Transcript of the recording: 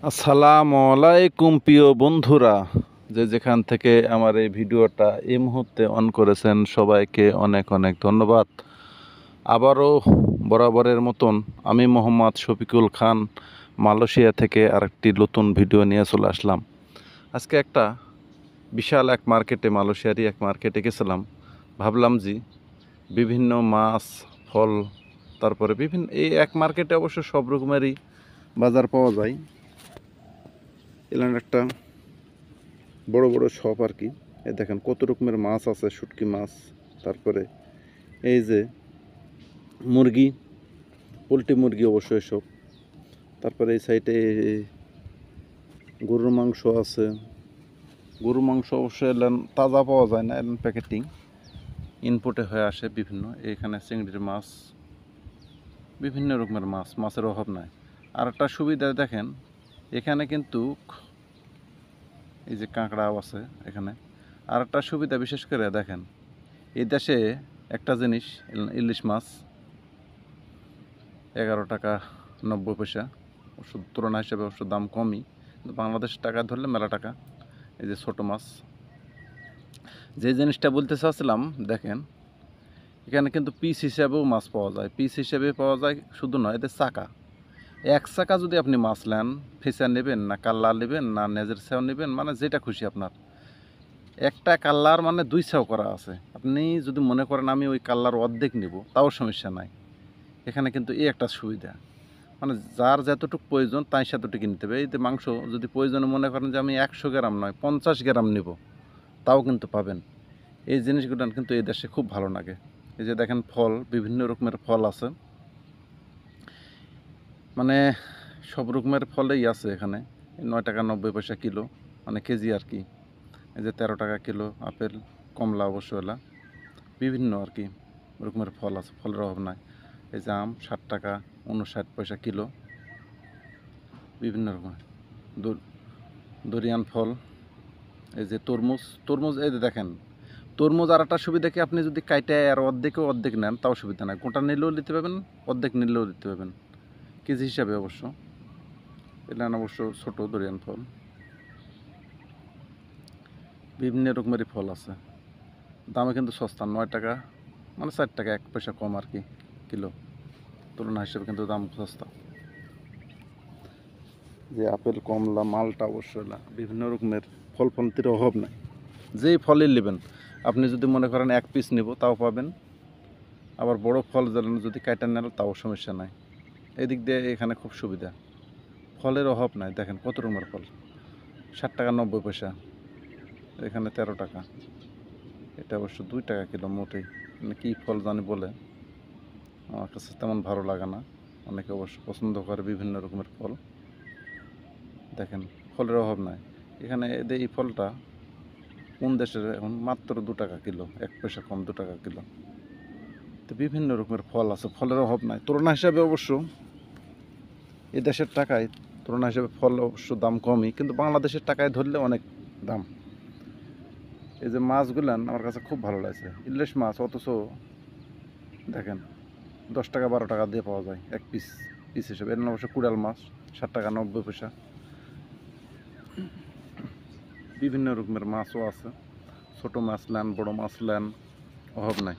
আসসালামু আলাইকুম প্রিয় বন্ধুরা, যে যেখান থেকে আমার এই ভিডিওটা এই মুহূর্তে অন করেছেন সবাইকে অনেক অনেক ধন্যবাদ। আবারও বরাবরের মতন আমি মোহাম্মদ শফিকুল খান মালয়েশিয়া থেকে আরেকটি নতুন ভিডিও নিয়ে চলে আসলাম। আজকে একটা বিশাল এক মার্কেটে, মালয়েশিয়ারই এক মার্কেটে গেছিলাম। ভাবলাম যে বিভিন্ন মাছ, ফল, তারপরে বিভিন্ন এই এক মার্কেটে অবশ্য সব রকমেরই বাজার পাওয়া যায়। এলাম একটা বড় বড় শপ আর কি। এই দেখেন কত রকমের মাছ আছে, শুটকি মাছ, তারপরে এই যে মুরগি, পোলট্রি মুরগি অবশ্যই সব। তারপরে এই সাইডে গরুর মাংস আছে। গরুর মাংস অবশ্যই এলেন তাজা পাওয়া যায় না, এলেন প্যাকেটিং ইনপুটে হয়ে আসে বিভিন্ন। এখানে চিংড়ির মাছ, বিভিন্ন রকমের মাছ, মাছের অভাব নাই। আর একটা সুবিধা দেখেন, এখানে কিন্তু এই যে কাঁকড়াও আছে এখানে। আর একটা সুবিধা বিশেষ করে দেখেন, এই দেশে একটা জিনিস, ইলিশ মাছ 11 টাকা 90 পয়সা, ওষুধ তুলনা হিসেবে ওষুধ দাম কমই, কিন্তু বাংলাদেশের টাকা ধরলে মেলা টাকা। এই যে ছোটো মাছ, যে জিনিসটা বলতে চাচ্ছিলাম দেখেন, এখানে কিন্তু পিস হিসাবেও মাছ পাওয়া যায়। পিস হিসেবে পাওয়া যায় শুধু নয়, এদের চাকা, এক চাকা যদি আপনি মাছ নেন, ফেসা নেবেন না কাল্লা নেবেন না নেজের সেও নেবেন, মানে যেটা খুশি আপনার। একটা কাল্লার মানে 2 সেও করা আছে। আপনি যদি মনে করেন আমি ওই কাল্লার অর্ধেক নেব, তাও সমস্যা নাই। এখানে কিন্তু এই একটা সুবিধা, মানে যার যতটুকু প্রয়োজন তাই সেতটুকু নিতে হবে। এই যে মাংস যদি প্রয়োজনে মনে করেন যে আমি 100 গ্রাম নয় 50 গ্রাম নেব, তাও কিন্তু পাবেন। এই জিনিসগুলো কিন্তু এই দেশে খুব ভালো লাগে। এই যে দেখেন ফল, বিভিন্ন রকমের ফল আছে, মানে সব রকমের ফলেই আছে এখানে। 9 টাকা 90 পয়সা কিলো, মানে কেজি আর কি। এই যে 13 টাকা কিলো আপেল, কমলা অবশ্য এলা বিভিন্ন আর কি রকমের ফল আছে, ফলের অভাব নাই। এই যে আম 60 টাকা 59 পয়সা কিলো, বিভিন্ন রকমের দরিয়ান ফল। এই যে তরমুজ, তরমুজ এই যে দেখেন তরমুজ। আর একটা সুবিধা কি, আপনি যদি কাইটে আর অর্ধেক নেন তাও সুবিধা নাই, গোটা নিলেও নিতে পারবেন, অর্ধেক নিলেও দিতে পারবেন, কেজি হিসাবে অবশ্য। এগুলো অবশ্য ছোটো দরিয়ান ফল, বিভিন্ন রকমেরই ফল আছে। দামে কিন্তু সস্তা, 9 টাকা মানে 4 টাকা 1 পয়সা কম আর কি কিলো, তুলনা হিসেবে কিন্তু দাম সস্তা। যে আপেল, কমলা, মালটা অবশ্যই বিভিন্ন রকমের ফল ফলতির অভাব নাই। যেই ফলই নেবেন, আপনি যদি মনে করেন 1 পিস নেব তাও পাবেন। আবার বড় ফল যদি কাটা নেন তাও সমস্যা নাই। এদিক দিয়ে এখানে খুব সুবিধা, ফলের অভাব নাই। দেখেন কত রকমের ফল, 60 টাকা 90 পয়সা, এখানে 13 টাকা। এটা অবশ্য 2 টাকা কিলো মোটেই, মানে কী ফল জানি বলে, আমার কাছে তেমন ভালো লাগে না। অনেকে অবশ্য পছন্দ করে বিভিন্ন রকমের ফল। দেখেন ফলের অভাব নাই এখানে। এদের এই ফলটা কোন দেশের, এখন মাত্র 2 টাকা কিলো, 1 পয়সা কম, 2 টাকা কিলো। তো বিভিন্ন রকমের ফল আছে, ফলের অভাব নাই। তুলনা হিসাবে অবশ্য এই দেশের টাকায় তুলনা হিসাবে ফল অবশ্য দাম কমই, কিন্তু বাংলাদেশের টাকায় ধরলে অনেক দাম। এই যে মাছগুলান আমার কাছে খুব ভালো লাগছে, ইলিশ মাছ, অথচ দেখেন 10 টাকা 12 টাকা দিয়ে পাওয়া যায় 1 পিস হিসেবে। এর অবশ্য কুড়াল মাছ 60 টাকা 90 পয়সা। বিভিন্ন রকমের মাছও আছে, ছোটো মাছ নেন বড়ো মাছ নেন, অভাব নাই।